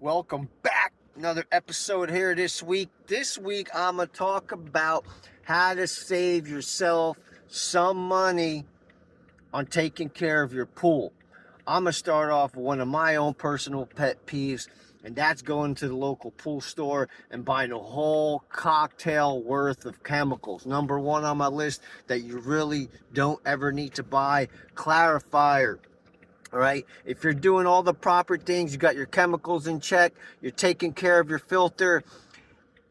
Welcome back. Another episode here this week. This week, I'm going to talk about how to save yourself some money on taking care of your pool. I'm going to start off with one of my own personal pet peeves, and that's going to the local pool store and buying a whole cocktail worth of chemicals. Number one on my list that you really don't ever need to buy, clarifier. All right, if you're doing all the proper things, you got your chemicals in check, you're taking care of your filter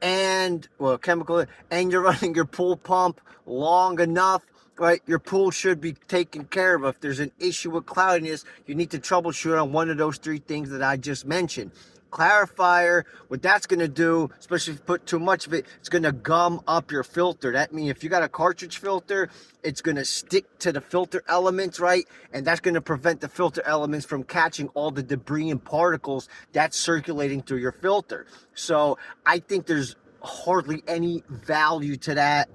and chemical, and you're running your pool pump long enough, right? Your pool should be taken care of. If there's an issue with cloudiness, you need to troubleshoot on one of those three things that I just mentioned. Clarifier, what that's going to do, especially if you put too much of it, it's going to gum up your filter. That means if you got a cartridge filter, it's going to stick to the filter elements, right? And that's going to prevent the filter elements from catching all the debris and particles that's circulating through your filter. So I think there's hardly any value to that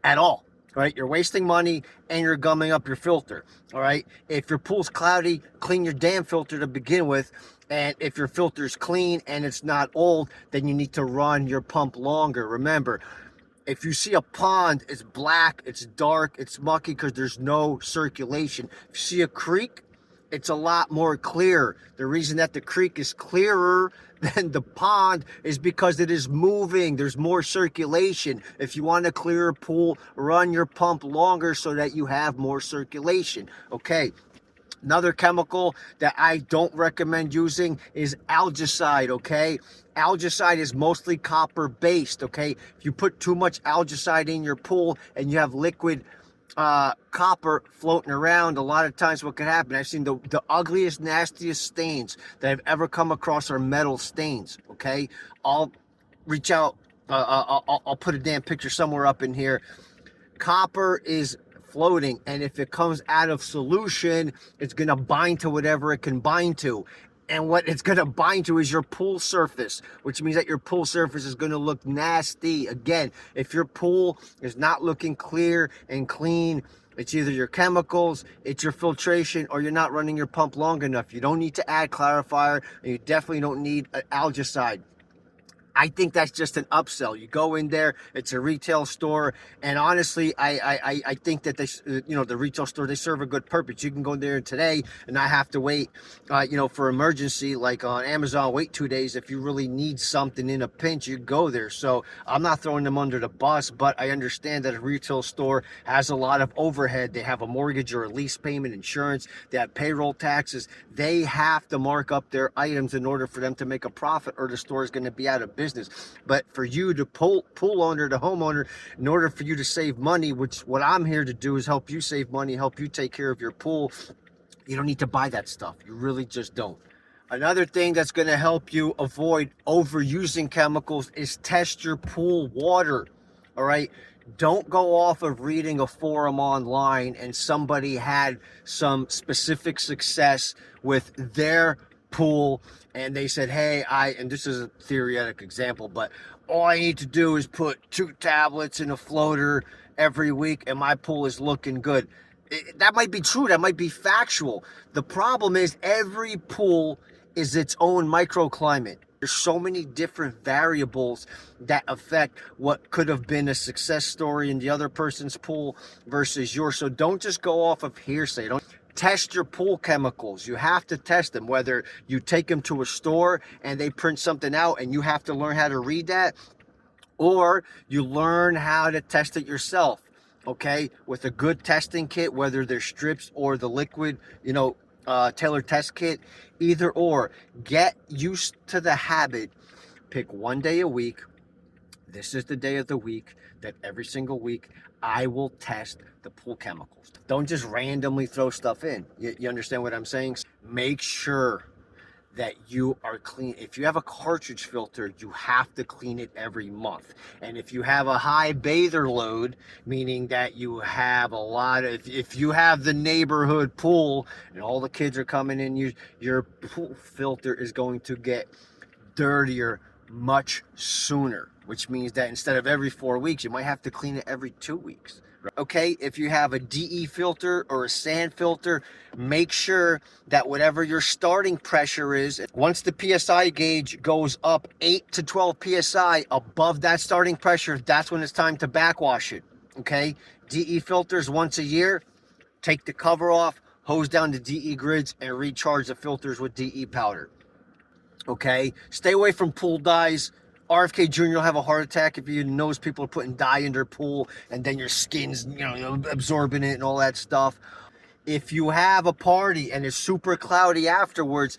at all. Right, you're wasting money and you're gumming up your filter. All right, if your pool's cloudy, clean your damn filter to begin with. And if your filter's clean and it's not old, then you need to run your pump longer. Remember, if you see a pond, it's black, it's dark, it's mucky because there's no circulation. If you see a creek, it's a lot more clear. The reason that the creek is clearer than the pond is because it is moving. There's more circulation. If you want a clearer pool, run your pump longer so that you have more circulation. Okay. Another chemical that I don't recommend using is algaecide, okay? Algaecide is mostly copper based, okay? If you put too much algaecide in your pool and you have liquid copper floating around, a lot of times what can happen, I've seen the ugliest, nastiest stains that I've ever come across are metal stains, okay? I'll reach out, I'll put a damn picture somewhere up in here. Copper is floating, and if it comes out of solution, it's going to bind to whatever it can bind to. And what it's going to bind to is your pool surface, which means that your pool surface is going to look nasty. Again, if your pool is not looking clear and clean, it's either your chemicals, it's your filtration, or you're not running your pump long enough. You don't need to add clarifier, and you definitely don't need algaecide. I think that's just an upsell. You go in there, it's a retail store, and honestly, I think that the retail store, they serve a good purpose. You can go in there today and not have to wait, for emergency, like on Amazon, wait 2 days. If you really need something in a pinch, you go there. So I'm not throwing them under the bus, but I understand that a retail store has a lot of overhead. They have a mortgage or a lease payment, insurance, they have payroll taxes. They have to mark up their items in order for them to make a profit, or the store is going to be out of business. But for you, the pool owner, the homeowner, in order for you to save money, which what I'm here to do is help you save money, help you take care of your pool, you don't need to buy that stuff. You really just don't. Another thing that's going to help you avoid overusing chemicals is test your pool water. All right. Don't go off of reading a forum online and somebody had some specific success with their pool and they said, hey, and this is a theoretic example, but all I need to do is put 2 tablets in a floater every week and my pool is looking good. That might be true. That might be factual. The problem is every pool is its own microclimate. There's so many different variables that affect what could have been a success story in the other person's pool versus yours. So don't just go off of hearsay. Don't test your pool chemicals. You have to test them, whether you take them to a store and they print something out and you have to learn how to read that, or you learn how to test it yourself, okay, with a good testing kit, whether they're strips or the liquid, tailored test kit. Either or, get used to the habit. Pick one day a week. This is the day of the week that every single week I will test the pool chemicals. Don't just randomly throw stuff in. You understand what I'm saying? Make sure that you are clean. If you have a cartridge filter, you have to clean it every month. And if you have a high bather load, meaning that you have a lot of, if you have the neighborhood pool and all the kids are coming in, your pool filter is going to get dirtier much sooner, which means that instead of every 4 weeks, you might have to clean it every 2 weeks. Okay, if you have a DE filter or a sand filter, make sure that whatever your starting pressure is, once the PSI gauge goes up 8 to 12 PSI above that starting pressure, that's when it's time to backwash it. Okay, DE filters once a year, take the cover off, hose down the DE grids, and recharge the filters with DE powder. Okay, stay away from pool dyes. RFK Jr. will have a heart attack if you notice people are putting dye in their pool and then your skin's, absorbing it and all that stuff. If you have a party and it's super cloudy afterwards,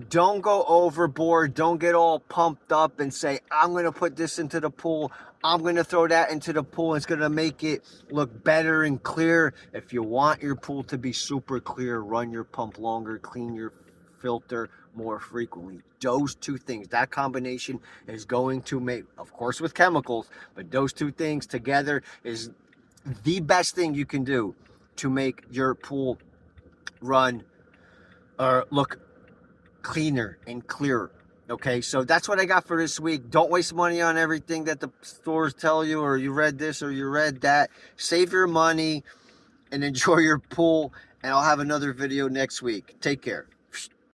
don't go overboard. Don't get all pumped up and say, I'm going to put this into the pool. I'm going to throw that into the pool. It's going to make it look better and clear. If you want your pool to be super clear, run your pump longer, clean your filter more frequently. Those two things, that combination is going to make, of course with chemicals, but those two things together is the best thing you can do to make your pool run or look cleaner and clearer. Okay, so that's what I got for this week. Don't waste money on everything that the stores tell you, or you read this or you read that. Save your money and enjoy your pool, and I'll have another video next week. Take care.